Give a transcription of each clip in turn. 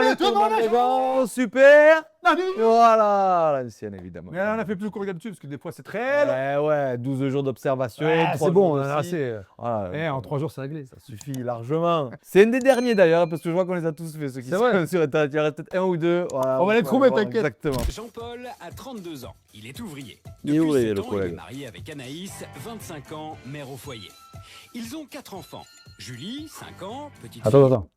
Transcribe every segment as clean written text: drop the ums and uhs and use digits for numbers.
le tournoi des gens, super. Nani. Voilà, l'ancienne évidemment. Mais là, on a fait plus court que d'habitude parce que des fois c'est très long. Ouais, 12 jours d'observation. Ouais, 3 c'est bon, jours on en a aussi. assez. Voilà, En 3 jours, c'est réglé. ça suffit largement. C'est un des derniers d'ailleurs, parce que je vois qu'on les a tous fait, ceux qui C'est sont vrai. sur Internet. Il y en reste peut-être un ou deux. Voilà, On va les vous trouver, pouvez voir t'inquiète. Exactement. Jean-Paul a 32 ans. Il est ouvrier. Il est Depuis ouvrier, 7 le ans, collègue. il est marié avec Anaïs, 25 ans, mère au foyer. Ils ont 4 enfants. Julie, 5 ans, petite Attends.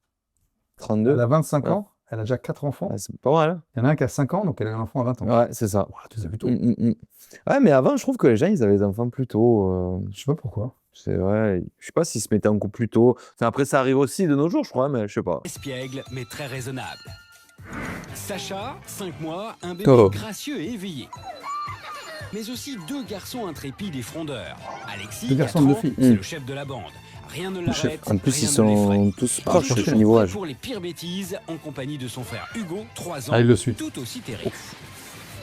32. Elle a 25 Ouais. ans, elle a déjà 4 enfants. Ouais, c'est pas mal, hein. Il y en a un qui a 5 ans, donc elle a un enfant à 20 ans. Ouais, c'est ça. Ouah, tu les as vu tôt. Ouais, mais avant, je trouve que les gens, ils avaient des enfants plus tôt. Je sais pas pourquoi. C'est vrai. Je sais pas s'ils se mettaient en couple plus tôt. Enfin, après, ça arrive aussi de nos jours, je crois, mais je sais pas. espiègle, mais très raisonnable. Sacha, 5 mois, un bébé Oh. gracieux et éveillé. Mais aussi 2 garçons intrépides et frondeurs. Alexis, 2 garçons, 4 2 ans, filles. c'est le chef de la bande. Rien ne chef. l'arrête. En plus, rien ils ne l'effraie. sont tous proches Toujours au niveau prêt âge. pour les pires bêtises, en compagnie de son frère Hugo, 3 ans, Ah, il le suit. tout aussi terrible.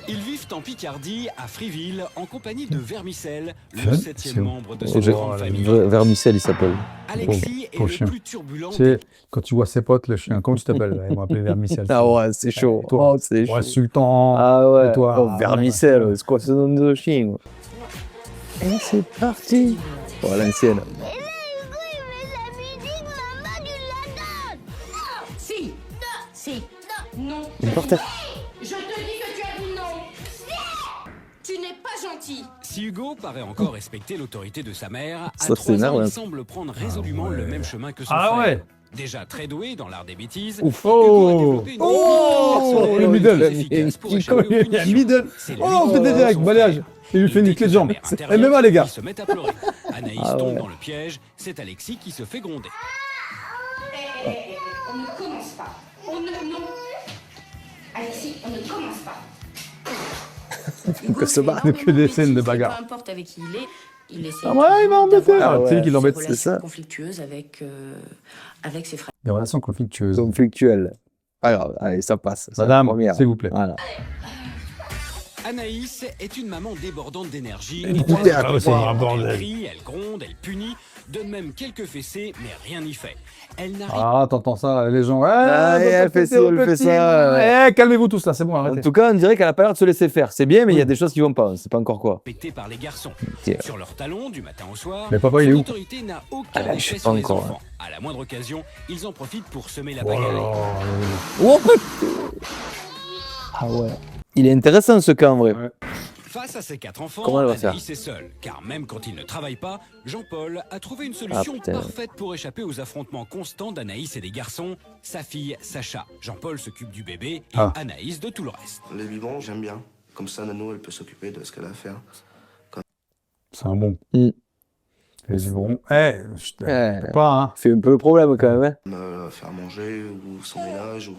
Ils vivent en Picardie, à Friville, en compagnie de Vermicelle, le Fun, 7e c'est où membre de Oh, cette j'ai- grande famille. Vermicelle, il s'appelle. Alexis est pauvre le chien. plus turbulent. Tu sais, quand tu vois ses potes, le chien, comment tu t'appelles? Ils m'ont appelé Vermicelle. Ah ouais, c'est chaud. Et toi Oh, c'est chaud. Insultant. Ah ouais. Et toi, Oh, Vermicelle, c'est quoi ce nom de chien? Et c'est parti. Oh, l'ancienne. Si. Si. Non. Il est par terre. Je te dis que tu as dit non. Tu n'es pas gentil. Si Hugo paraît encore respecter l'autorité de sa mère, Ça, à c'est 3 ans, énervant. il semble prendre résolument le même chemin que son Ah frère. ouais. Déjà très doué dans l'art des bêtises, Ouf. Hugo a Oh. développé une Oh, le middle. efficace pour échapper aux Il y a punitions. middle. C'est lui Oh, qui peut-être prend direct, son balayage. frère. Il lui fait Et une dès clé de que sa jambe. mère Et intervient, même les gars. ils se mettent à pleurer. Anaïs Ah tombe ouais. dans le piège, c'est Alexis qui se fait gronder. On ne commence pas. On ne... Non. Alexis, on ne commence pas. Que se bat. Que des scènes de bagarre. Peu importe avec qui il essaie Ah ouais, il m'a embêté. d'avoir Ah, c'est lui qui l'embête, des c'est relations ça. conflictueuses avec ses frères. Des relations conflictueuses. Conflictuel. Pas grave, allez, ça passe. C'est la Madame, première. s'il vous plaît. Voilà. Anaïs est une maman débordante d'énergie. Elle est broutée à côté. Ah, bordel. Elle crie, elle gronde, elle punit, donne même quelques fessées, mais rien n'y fait. Elle n'arrive Ah, t'entends ça, les gens. Ah, et elle fait ci, elle fait ça. Calmez-vous tous là, c'est bon, En arrêtez. tout cas, on dirait qu'elle a pas l'air de se laisser faire. C'est bien, mais il y a des choses qui vont pas. On sait pas encore quoi. respectée par les garçons. Ok. Sur leur talon, du matin au soir, Mais papa, il est où? l'autorité n'a aucun Ah, je effet sais sur pas les encore, enfants. À la moindre occasion, ils en profitent pour semer la Oh là pagaille. là. Oh, ah ouais. Il est intéressant ce cas en vrai. Ouais. Face à ses 4 enfants, Comment elle va Anaïs est seule. Car même quand il ne travaille pas, Jean-Paul a trouvé une solution putain. parfaite pour échapper aux affrontements constants d'Anaïs et des garçons, sa fille Sacha. Jean-Paul s'occupe du bébé et Ah. Anaïs de tout le reste. Les biberons, j'aime bien. Comme ça, Nano, elle peut s'occuper de ce qu'elle a à faire. C'est un bon. Mm. Les biberons. Je Ouais. peux pas, hein. C'est un peu le problème quand même. Hein. Faire manger, ou son ménage, ou...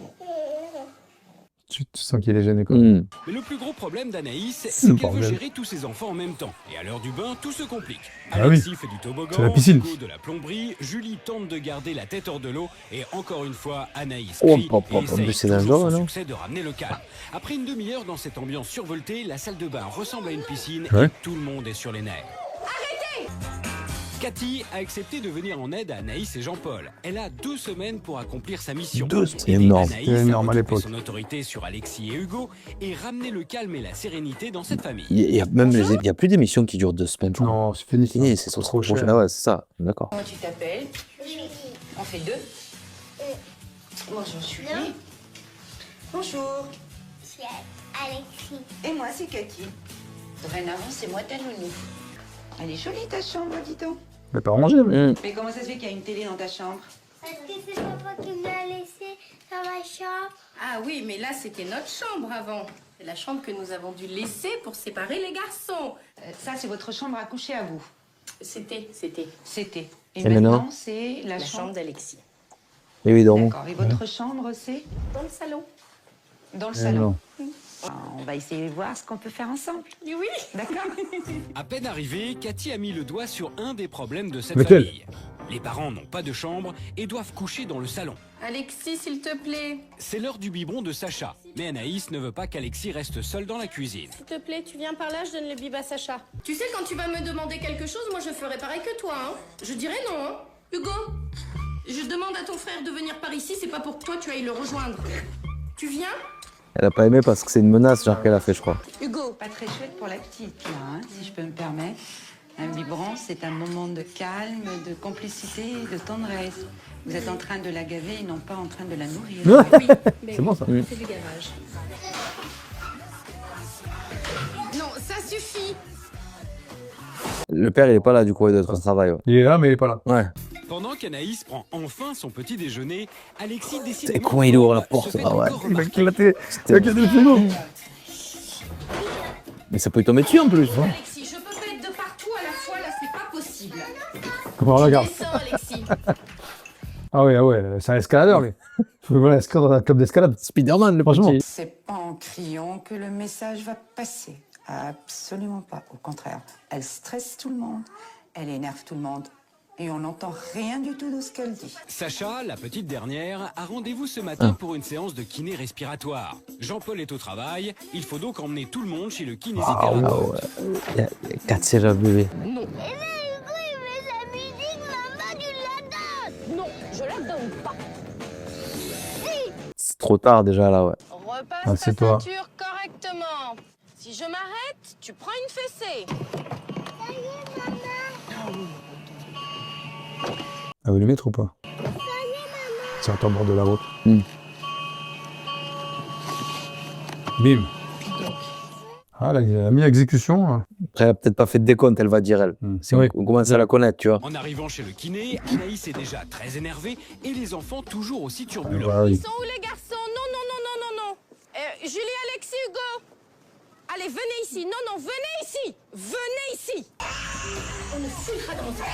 Tu sens qu'il est gêné, quoi. Mm. Mais le plus gros problème d'Anaïs, C'est c'est le qu'elle veut bordel. gérer tous ses enfants en même temps. Et à l'heure du bain, tout se complique. Ah Alexis fait du toboggan, C'est la piscine. Hugo de la plomberie, Julie tente de garder la tête hors de l'eau, et encore une fois, Anaïs Oh, crie pop, pop, et essaye mais c'est toujours dangereux, sans non succès de ramener le calme. Après une demi-heure dans cette ambiance survoltée, la salle de bain ressemble à une piscine Ouais. et tout le monde est sur les nerfs. Cathy a accepté de venir en aide à Anaïs et Jean-Paul. Elle a 2 semaines pour accomplir sa mission. C'est Aider énorme. Anaïs C'est énorme à à l'époque. retrouver son autorité sur Alexis et Hugo et ramener le calme et la sérénité dans cette famille. Il y a même il y a plus d'émissions qui durent 2 semaines. je crois. Non, c'est fini. Fini, ça. c'est sur trop trop cher. prochain. Ah ouais, c'est ça. D'accord. Comment tu t'appelles? On fait 2. Bonjour, Julie. Bonjour, C'est Alexis. et moi c'est Cathy. Dorénavant, c'est moi ta nounou. Elle est jolie ta chambre, dis donc. Mais pas rangé, mais. Mm. Mais comment ça se fait qu'il y a une télé dans ta chambre? Parce que c'est papa qui me l'a laissé dans ma chambre. Ah oui, mais là, c'était notre chambre avant. C'est la chambre que nous avons dû laisser pour séparer les garçons. Ça c'est votre chambre à coucher à vous. C'était C'était. Et, Et maintenant maintenant c'est la la chambre chambre. d'Alexis. Évidemment. D'accord. Et votre chambre c'est Dans le salon. dans le Eh salon. non. On va essayer de voir ce qu'on peut faire ensemble. Et oui. D'accord. À peine arrivée, Cathy a mis le doigt sur un des problèmes de cette Lequel? famille. Les parents n'ont pas de chambre et doivent coucher dans le salon. Alexis, s'il te plaît. C'est l'heure du biberon de Sacha. Mais Anaïs ne veut pas qu'Alexis reste seul dans la cuisine. S'il te plaît, tu viens par là, je donne le bib à Sacha. Tu sais, quand tu vas me demander quelque chose, moi je ferai pareil que toi, hein. Je dirai non, hein. Hugo, Je demande à ton frère de venir par ici, c'est pas pour que toi tu ailles le rejoindre. Tu viens? Elle a pas aimé parce que c'est une menace, genre, qu'elle a fait, je crois. Hugo, pas très chouette pour la petite, là, hein, si je peux me permettre. Un biberon, c'est un moment de calme, de complicité et de tendresse. Vous êtes en train de la gaver et non pas en train de la nourrir. Oui, mais C'est bon, ça. c'est du gavage. Non, ça suffit. Le père, il est pas là, du coup, il doit être au travail. Ouais. Il est là, mais il est pas là. Ouais. Pendant qu'Anaïs prend enfin son petit déjeuner, Alexis décide. C'est comment il ouvre la porte, là, ouais. Il va éclater. Il va éclater le frigo. Mais ça peut lui tomber dessus en plus. Hein. Alexis, je peux pas être de partout à la fois, là, c'est pas possible. Comment on regarde. Descends, Alexis. Ah ouais, c'est un escaladeur, lui. Voilà, inscrire dans un club d'escalade. Spider-Man, le Franchement. petit. C'est pas en criant que le message va passer. Absolument pas. Au contraire, elle stresse tout le monde, elle énerve tout le monde. Et on n'entend rien du tout de ce qu'elle dit. Sacha, la petite dernière, a rendez-vous ce matin pour une séance de kiné respiratoire. Jean-Paul est au travail, il faut donc emmener tout le monde chez le kinésithérapeute. Ah ouais. Il y a 4 sièges à bébé. Et là, Hugo, il met sa musique, maman, tu la donnes. Non, je la donne pas. C'est trop tard déjà, là, ouais. Repasse Ah, ta c'est toi. ceinture correctement. Si je m'arrête, tu prends une fessée. Ah, vous le mettre ou pas? C'est en bord de la route. Bim. Ah, là, il a mis exécution. Là. Après, elle a peut-être pas fait de décompte, elle va dire, elle. C'est vrai. On commence à la connaître, tu vois. En arrivant chez le kiné, Anaïs est déjà très énervée et les enfants toujours aussi turbulents. Bah oui. Ils sont où les garçons? Non, non, non, non, non, non. Julie, Alexis, Hugo. Allez, venez ici. Non, non, venez ici. Venez ici. On ne fouillera dans ça.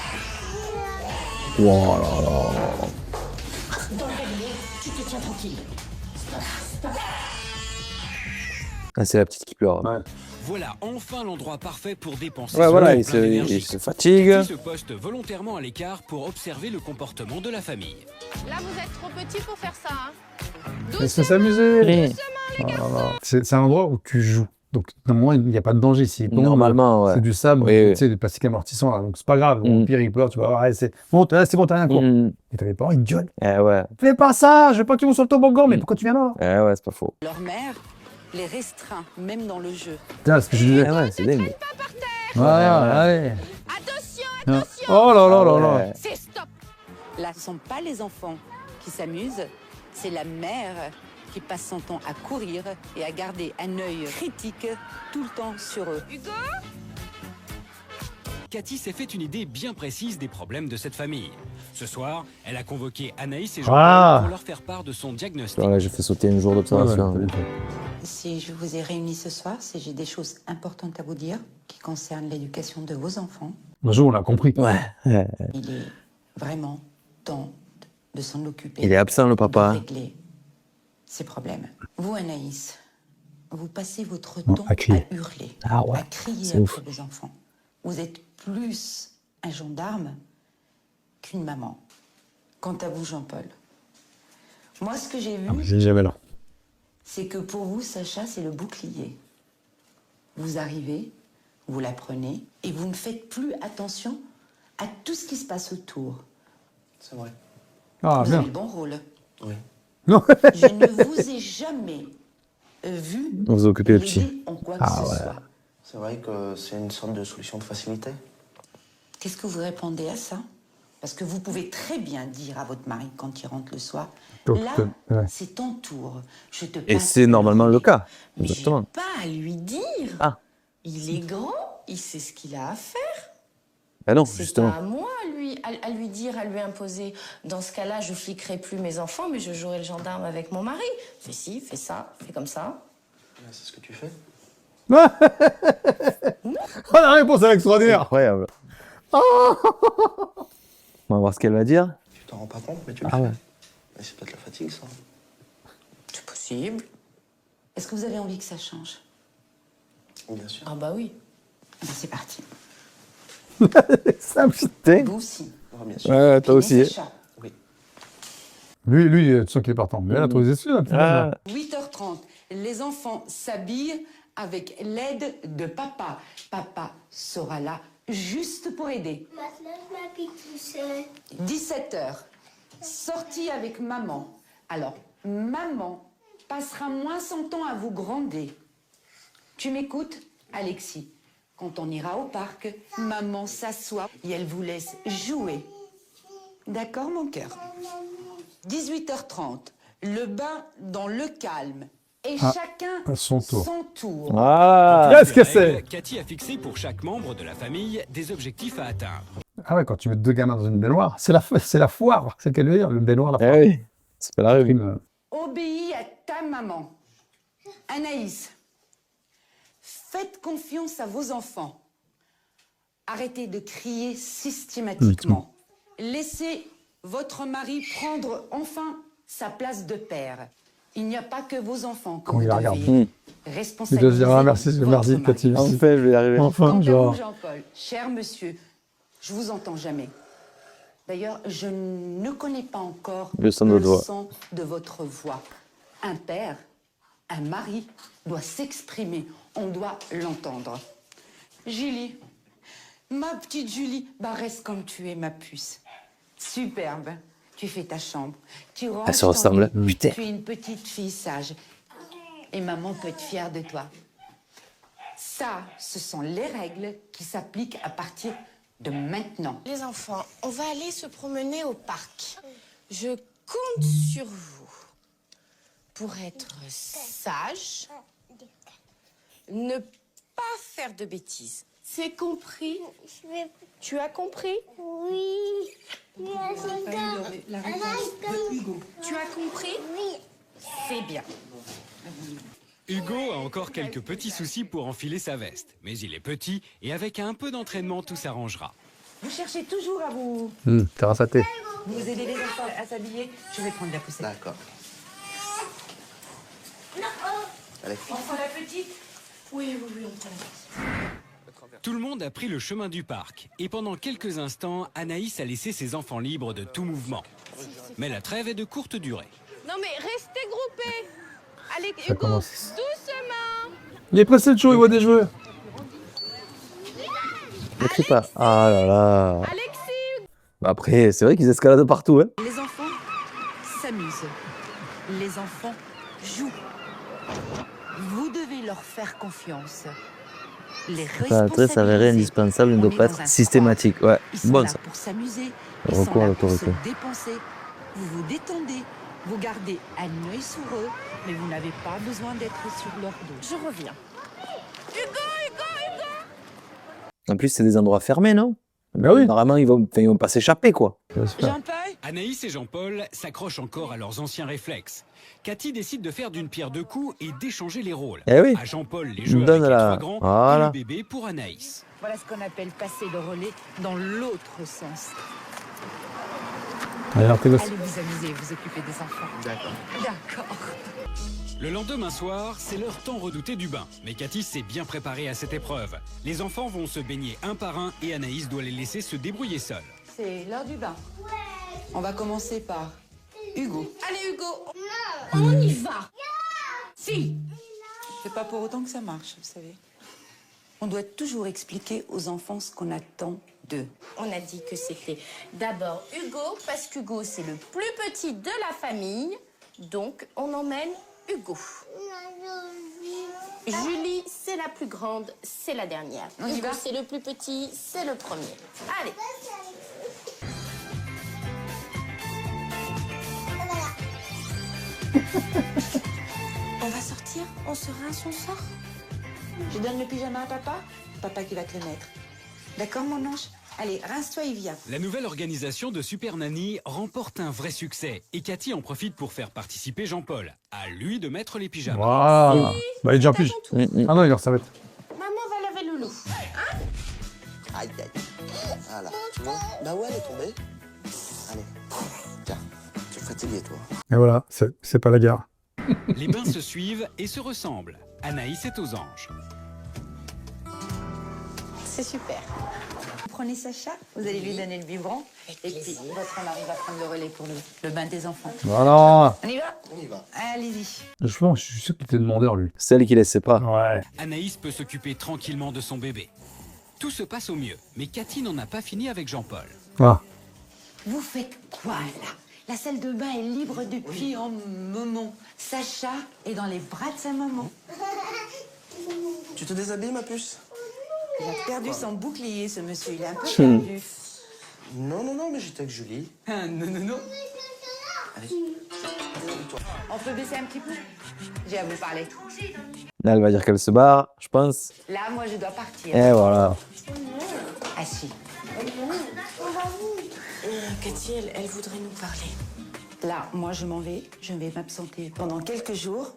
Oh là là. Dans le cabinet, tu te tiens tranquille. Stop. Ah, c'est la petite qui pleure. Ouais. Voilà enfin l'endroit parfait pour dépenser Ouais, son voilà, plein il d'énergie. se fatigue. Cathy se poste volontairement à l'écart pour observer le comportement de la famille. Là, vous êtes trop petits pour faire ça. Hein. Laisse-le s'amuser. Oui. C'est un endroit où tu joues. Donc, normalement, il n'y a pas de danger ici. Normalement, ouais. C'est du sable, Oui, tu sais, des plastiques amortissants, là. Donc, c'est pas grave. Au pire, il pleure, tu vas voir, ouais, c'est bon, t'as rien, quoi. Et t'as les parents, ils te gueulent. Eh ouais. Fais pas ça, je veux pas que tu montes sur le toboggan, mais pourquoi tu viens là? Eh ouais, c'est pas faux. Leur mère les restreint, même dans le jeu. Tiens, ce que je disais. Eh ouais, c'est dingue. Voilà, allez. Attention, Ah. attention. Oh là là là là. Ouais. C'est stop. Là, ce ne sont pas les enfants qui s'amusent, c'est la mère qui passe son temps à courir et à garder un œil critique tout le temps sur eux. Hugo, Cathy s'est fait une idée bien précise des problèmes de cette famille. Ce soir, elle a convoqué Anaïs et Jean-Paul Ah. pour leur faire part de son diagnostic. Là, j'ai fait sauter un jour d'observation. Ouais, Si je vous ai réunis ce soir, c'est que j'ai des choses importantes à vous dire qui concernent l'éducation de vos enfants. Bonjour, on a compris. Ouais. Il est vraiment temps de s'en occuper. Il est absent, le de papa. régler ces problèmes. Vous, Anaïs, vous passez votre Non, temps à crier. à hurler, Ah ouais, à crier c'est ouf. après vos enfants. Vous êtes plus un gendarme qu'une maman. Quant à vous, Jean-Paul, moi, ce que j'ai vu, Ah, mais j'ai jamais là. c'est que pour vous, Sacha, c'est le bouclier. Vous arrivez, vous la prenez, et vous ne faites plus attention à tout ce qui se passe autour. C'est vrai. Ah, vous bien. avez le bon rôle. Oui. Non. Je ne vous ai jamais vu On vous occupe le petit. l'aider en quoi que Ah ce ouais. soit. C'est vrai que c'est une sorte de solution de facilité. Qu'est-ce que vous répondez à ça? Parce que vous pouvez très bien dire à votre mari quand il rentre le soir, Donc, là, ouais. c'est ton tour. Je te Et passe c'est normalement le cas. Mais j'ai Exactement. pas à lui dire. Ah. Il est grand, il sait ce qu'il a à faire. Ben non, C'est justement. pas à moi à lui dire, à lui imposer. Dans ce cas-là, je fliquerai plus mes enfants, mais je jouerai le gendarme avec mon mari. Fais ci, fais ça, fais comme ça. C'est ce que tu fais. Oh, la réponse, elle est extraordinaire. Incroyable. On va voir ce qu'elle va dire. Tu t'en rends pas compte, mais tu le Ah fais. ouais. Mais c'est peut-être la fatigue, ça. C'est possible. Est-ce que vous avez envie que ça change? Bien sûr. Ah bah oui. Ben, c'est parti. Simple. Putain. Vous aussi. Ah, bien sûr. Ouais, toi aussi. Mais Sacha, Oui. Lui, tu sens qu'il est partant. Mais elle a trouvé des excuses, la petite dame, là. 8h30, les enfants s'habillent avec l'aide de papa. Papa sera là juste pour aider. Maintenant, je m'habille tout seul. 17h, sortie avec maman. Alors, maman passera moins son temps à vous gronder. Tu m'écoutes, Alexis? Quand on ira au parc, maman s'assoit et elle vous laisse jouer. D'accord, mon cœur? 18h30, le bain dans le calme. Et chacun à son tour. son tour. Ah, Qu'est-ce que c'est? Cathy a fixé pour chaque membre de la famille des objectifs à atteindre. Ah ouais, quand tu mets 2 gamins dans une baignoire, c'est la foire, c'est ce qu'elle veut dire, le baignoire, la foire. eh oui, c'est pas la rue. Obéis à ta maman. Anaïs, faites confiance à vos enfants. Arrêtez de crier systématiquement. Laissez votre mari prendre enfin sa place de père. Il n'y a pas que vos enfants que Comment vous il la regarde. devez Il doit responsabiliser. se dire, ah, merci, votre merci, mari. Cathy. merci. Enfin, je vais y arriver. Enfin, Quant à genre. vous, Jean-Paul, cher monsieur, je vous entends jamais. D'ailleurs, je ne connais pas encore Le son de voix. son de votre voix. Un père, un mari doit s'exprimer. On doit l'entendre. Julie, ma petite Julie, bah reste comme tu es, ma puce. Superbe. Tu fais ta chambre. Tu ranges Elle se ton ressemble. lit. Putain. Tu es une petite fille sage. Et maman peut être fière de toi. Ça, ce sont les règles qui s'appliquent à partir de maintenant. Les enfants, on va aller se promener au parc. Je compte sur vous pour être sage, ne pas faire de bêtises. C'est compris? Tu as compris? Oui. La réponse de Hugo. Tu as compris? Oui. C'est bien. Hugo a encore quelques petits soucis pour enfiler sa veste. Mais il est petit et avec un peu d'entraînement, tout s'arrangera. Vous cherchez toujours à vous Terrasse à thé. vous aider les enfants à s'habiller. Je vais prendre la poussette. D'accord. Allez. On prend la petite? Oui, on t'en Tout le monde a pris le chemin du parc. Et pendant quelques instants, Anaïs a laissé ses enfants libres de tout mouvement. Mais la trêve est de courte durée. Non mais restez groupés. Allez, Ça Hugo, commence. doucement. Il est pressé de jouer, il voit des jeux. Ne crie pas. Ah là là. Alexis, Après, c'est vrai qu'ils escaladent partout, hein. Les enfants s'amusent. Les enfants jouent. Vous devez leur faire confiance. Les L'adresse avérée indispensable ne doit pas être systématique. Ouais, Ils sont bon là ça. pour s'amuser. Le Ils sont recours à là pour se l'autorité. dépenser. Vous vous détendez. Vous gardez un œil sur eux, mais vous n'avez pas besoin d'être sur leur dos. Je reviens. En plus, c'est des endroits fermés, non? Bah oui. Normalement, ils vont pas s'échapper, quoi. Ça va se faire. Jean-Paul, Anaïs et Jean-Paul s'accrochent encore à leurs anciens réflexes. Cathy décide de faire d'une pierre deux coups et d'échanger les rôles. Eh oui. À Jean-Paul, les Il jeux me avec donne les la- trois grands Voilà. et le bébé pour Anaïs. voilà ce qu'on appelle passer le relais dans l'autre sens. Regarde tes gosses. Allez vous amuser, vous occuper des enfants. D'accord. D'accord. Le lendemain soir, c'est leur temps redouté du bain. Mais Cathy s'est bien préparée à cette épreuve. Les enfants vont se baigner un par un et Anaïs doit les laisser se débrouiller seuls. C'est l'heure du bain. On va commencer par Hugo. Allez, Hugo, on y va. Si. C'est pas pour autant que ça marche, vous savez. On doit toujours expliquer aux enfants ce qu'on attend d'eux. On a dit que c'était d'abord Hugo, parce qu'Hugo, c'est le plus petit de la famille. Donc, on emmène Hugo. Julie, c'est la plus grande, c'est la dernière. On y Hugo, va c'est le plus petit, c'est le premier. Allez. On va sortir, on se rince, on sort. Je donne le pyjama à papa, papa qui va te le mettre. D'accord, mon ange? Allez, rince-toi et viens. La nouvelle organisation de Super Nanny remporte un vrai succès. Et Cathy en profite pour faire participer Jean-Paul. À lui de mettre les pyjamas. Voilà. Bah, il est déjà T'as plus. ton tour. Ah non, il ça va être. Maman va laver le loup. Aïe, aïe. Voilà. Tu vois? Bah ouais, elle est tombée. Allez. Tiens. Tu es fatigué, toi. Et voilà, c'est pas la guerre. Les bains se suivent et se ressemblent. Anaïs est aux anges. C'est super. Vous prenez Sacha, vous allez lui donner le biberon. Et puis, votre mari va prendre le relais pour le bain des enfants. Voilà. On y va? On y va. Allez-y. Je pense, je suis sûr qu'il était demandeur, lui. Celle qui laissait pas. Ouais. Anaïs peut s'occuper tranquillement de son bébé. Tout se passe au mieux, mais Cathy n'en a pas fini avec Jean-Paul. Ah. Vous faites quoi, là? La salle de bain est libre depuis un moment. Sacha est dans les bras de sa maman. Tu te déshabilles, ma puce? Il a perdu son bouclier, ce monsieur. Il est un peu perdu. Non, non, non, mais j'étais avec Julie. Ah, non, non, non. Allez. On peut baisser un petit peu? J'ai à vous parler. Là, elle va dire qu'elle se barre, je pense. Là, moi, je dois partir. Et voilà. Assis. Cathy, elle voudrait nous parler. Là, moi, je m'en vais. Je vais m'absenter pendant quelques jours.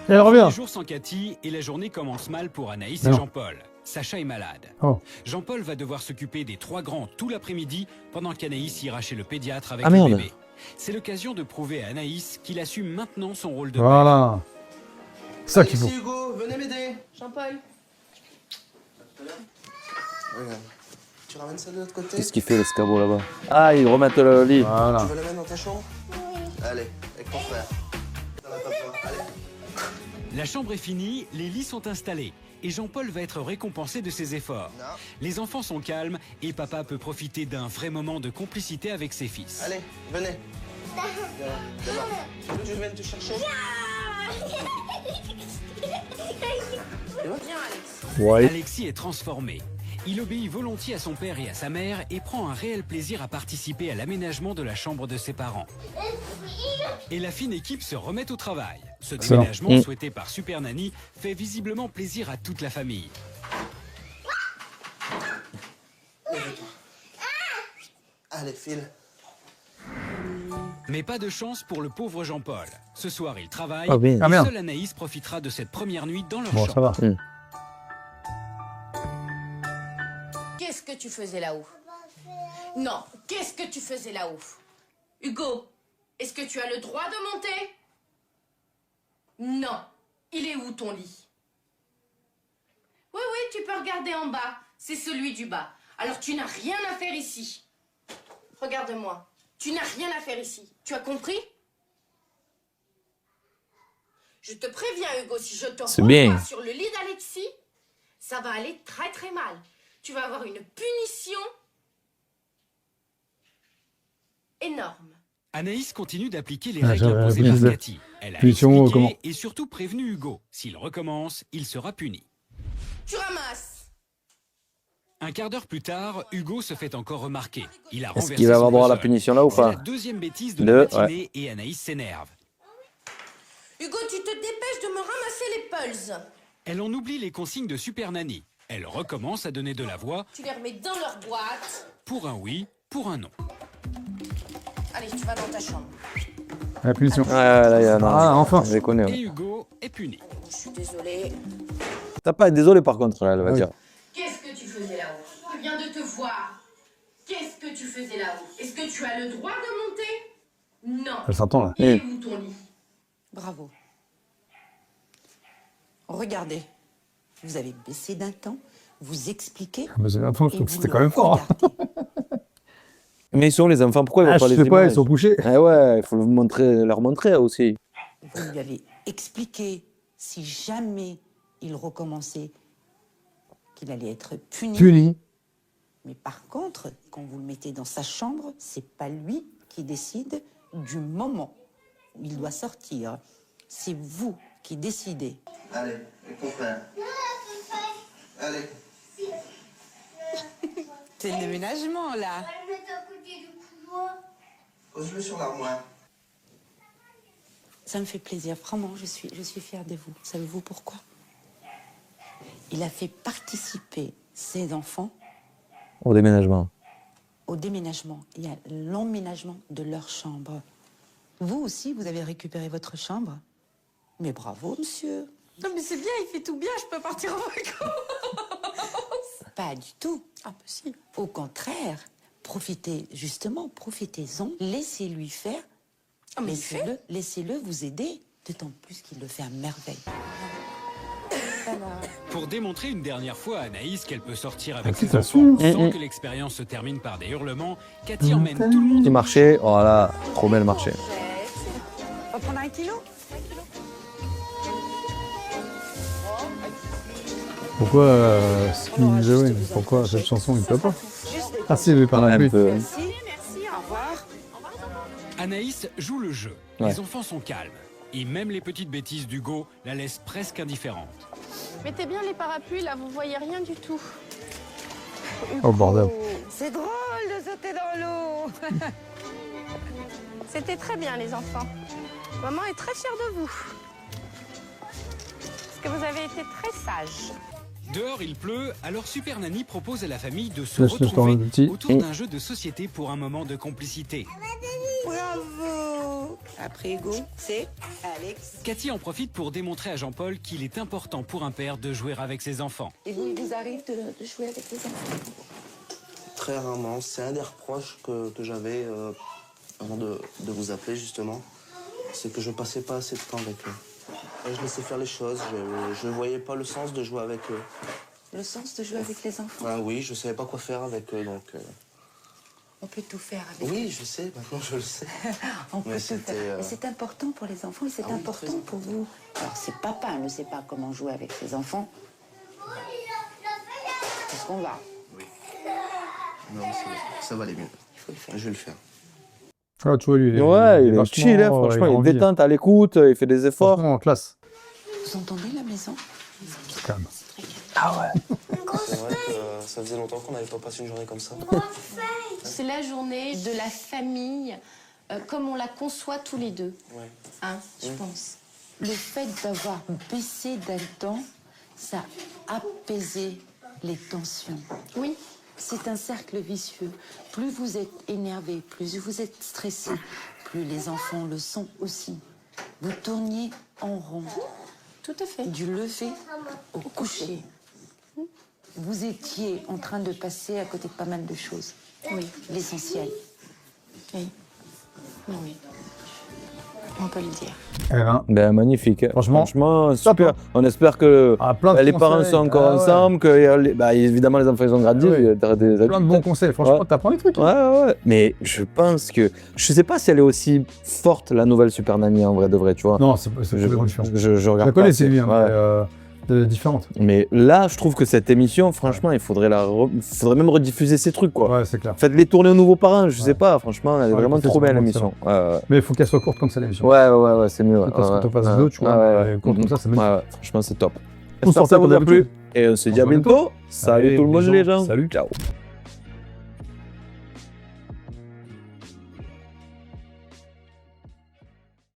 Et elle revient. Les jours sans Cathy et la journée commence mal pour Anaïs et Non. Jean-Paul. Sacha est malade. Oh. Jean-Paul va devoir s'occuper des 3 grands tout l'après-midi pendant qu'Anaïs ira chez le pédiatre avec Ah, le merde. bébé. C'est l'occasion de prouver à Anaïs qu'il assume maintenant son rôle de Voilà. C'est ça qu'il faut. Alexis, Hugo, venez m'aider. Jean-Paul. Regarde. Tu ramènes ça de l'autre côté? Qu'est-ce qu'il fait l'escabeau là-bas? Ah, ils remettent le lit. Voilà. Tu veux la mettre dans ta chambre? Allez, avec ton frère. T'en as pas peur. Allez. La chambre est finie, les lits sont installés. Et Jean-Paul va être récompensé de ses efforts. Non. Les enfants sont calmes et papa peut profiter d'un vrai moment de complicité avec ses fils. Allez, venez. D'abord. Tu veux que je vienne te chercher? Ouais. Alexis est transformé. Il obéit volontiers à son père et à sa mère et prend un réel plaisir à participer à l'aménagement de la chambre de ses parents. Et la fine équipe se remet au travail. Ce Excellent. déménagement souhaité par Super Nanny fait visiblement plaisir à toute la famille. Allez, file. Mais pas de chance pour le pauvre Jean-Paul. Ce soir, il travaille Ah oui. et Ah, merde. seule Anaïs profitera de cette première nuit dans leur Bon, chambre. ça va. Qu'est-ce que tu faisais là-haut? Non, qu'est-ce que tu faisais là-haut? Hugo, est-ce que tu as le droit de monter? Non. Il est où ton lit? Oui, oui, tu peux regarder en bas. C'est celui du bas. Alors tu n'as rien à faire ici. Regarde-moi. Tu n'as rien à faire ici. Tu as compris? Je te préviens, Hugo, si je te C'est revois bien. sur le lit d'Alexis, ça va aller très très mal. Tu vas avoir une punition énorme. Anaïs continue d'appliquer les Ah, règles j'avais imposées appris par ça. Cathy. Elle a Punition, expliqué comment et surtout prévenu Hugo. S'il recommence, il sera puni. Tu ramasses. Un quart d'heure plus tard, Hugo se fait encore remarquer. Il a Est-ce renversé qu'il va avoir son droit à la puzzle. punition là ou C'est la pas? deuxième bêtise de Deux, la matinée et Anaïs s'énerve. Hugo, tu te dépêches de me ramasser les pulses. Elle en oublie les consignes de Super Nanny. Elle recommence à donner de la voix Tu les remets dans leur boîte. pour un oui, pour un non. Allez, tu vas dans ta chambre. La punition. Ouais, là, il y a. Non, Ah, enfin. je les connais. Et Ouais. Hugo est puni. Je suis désolée. T'as pas à être désolé par contre, elle va Ah oui. dire. Qu'est-ce que tu faisais là-haut? Je viens de te voir. Qu'est-ce que tu faisais là-haut? Est-ce que tu as le droit de monter? Non. Elle s'entend là. Il est où ton lit? Bravo. Regardez. Vous avez baissé d'un temps, vous expliquez. Mais c'est- attends, je et trouve que vous c'était le quand même fort. Hein. regardez. Mais ils sont les enfants, pourquoi ils vont Ah, pas je les sais pas, ils images? sont couchés. Eh ouais, il faut leur montrer aussi. Vous lui avez expliqué, si jamais il recommençait, qu'il allait être puni. Puni. Mais par contre, quand vous le mettez dans sa chambre, c'est pas lui qui décide du moment où il doit sortir. C'est vous qui décidez. Allez, avec ton frère. Allez. C'est le déménagement, là. Pose-le sur l'armoire. Ça me fait plaisir, vraiment, je suis fière de vous. Savez-vous pourquoi? Il a fait participer ses enfants Au déménagement. au déménagement. Il y a l'emménagement de leur chambre. Vous aussi, vous avez récupéré votre chambre? Mais bravo, monsieur. Non mais c'est bien, il fait tout bien, je peux partir en vacances. Pas du tout. Ah bah si. Au contraire, profitez-en, laissez-lui faire. Ah mais il fait. Laissez-le vous aider, d'autant plus qu'il le fait à merveille. Pour démontrer une dernière fois à Anaïs qu'elle peut sortir avec Ah, ses c'est enfants sûr. sans que l'expérience se termine par des hurlements, Cathy emmène tout le monde. Petit marché, oh là, trop bel marché. On va prendre 1 kilo? Pourquoi pourquoi cette chanson il peut pas? Ah si, oui, par la Un pluie. peu. Merci, au revoir. Anaïs joue le jeu. Ouais. Les enfants sont calmes. Et même les petites bêtises d'Hugo la laissent presque indifférente. Mettez bien les parapluies, là, vous voyez rien du tout. Oh bordel. C'est drôle de sauter dans l'eau. C'était très bien, les enfants. Maman est très fière de vous. Parce que vous avez été très sages. Dehors, il pleut, alors Super Nanny propose à la famille de se Laisse-le retrouver faire le petit. autour d'un jeu de société pour un moment de complicité. Bravo. Après Hugo, c'est Alex. Cathy en profite pour démontrer à Jean-Paul qu'il est important pour un père de jouer avec ses enfants. Et vous, il vous arrive de jouer avec les enfants? Très rarement. C'est un des reproches que j'avais avant de vous appeler, justement. C'est que je passais pas assez de temps avec eux. Et je laissais faire les choses. Je voyais pas le sens de jouer avec eux. Le sens de jouer avec les enfants? Ah oui, je savais pas quoi faire avec eux, donc... On peut tout faire avec Oui, je sais, maintenant je le sais. On peut Mais tout faire. c'était, Mais c'est important pour les enfants et c'est Ah oui, important très pour vous. Alors, si papa ne sait pas comment jouer avec ses enfants, est-ce qu'on va? Non, ça va aller mieux. Il faut le faire. Je vais le faire. Ah, tu vois, lui, Ouais, il est vachement, chill, hein, franchement, il est grandit. détente, à l'écoute, il fait des efforts. Franchement, en classe. Vous entendez la maison? C'est calme. C'est vrai que ça faisait longtemps qu'on n'avait pas passé une journée comme ça. C'est la journée de la famille comme on la conçoit tous les deux. Ouais. Hein, je pense. Le fait d'avoir baissé d'un temps, ça a apaisé les tensions. Oui. C'est un cercle vicieux. Plus vous êtes énervé, plus vous êtes stressé, plus les enfants le sont aussi. Vous tourniez en rond. Tout à fait. Du lever au coucher. Vous étiez en train de passer à côté de pas mal de choses. Oui. L'essentiel. Oui. Oui. On peut le dire. Eh ben, Ben, magnifique. Hein. Franchement, super. top, hein. On espère que plein de les parents conseils. sont encore Ah ouais. ensemble, que bah, évidemment les enfants ils ont grandi. Ah oui. il y a des plein de bons conseils. Franchement, t'apprends des trucs. hein. Ouais. Mais je pense que. Je sais pas si elle est aussi forte, la nouvelle Super Nanny, en vrai de vrai, tu vois. Non, c'est complètement différent. Je Je regarde la connais, pas, Sylvie, hein, ouais. mais différente. Mais là, je trouve que cette émission, franchement, il faudrait faudrait même rediffuser ces trucs, quoi. Ouais, c'est clair. Faites-les tourner aux nouveaux parents, je sais pas, franchement, elle est Ouais, vraiment trop bien l'émission. Ouais, Mais il faut qu'elle soit courte comme ça, l'émission. ouais, c'est mieux. Ouais. Parce que t'en passes deux, tu vois. mais courte comme ça, c'est magnifique. Ouais, franchement, c'est top. Tout J'espère que ça sortait vous a comme plu. d'habitude. Et on se dit On à se voit bientôt. Salut Allez, tout le monde, bisous. les gens. Salut. Ciao.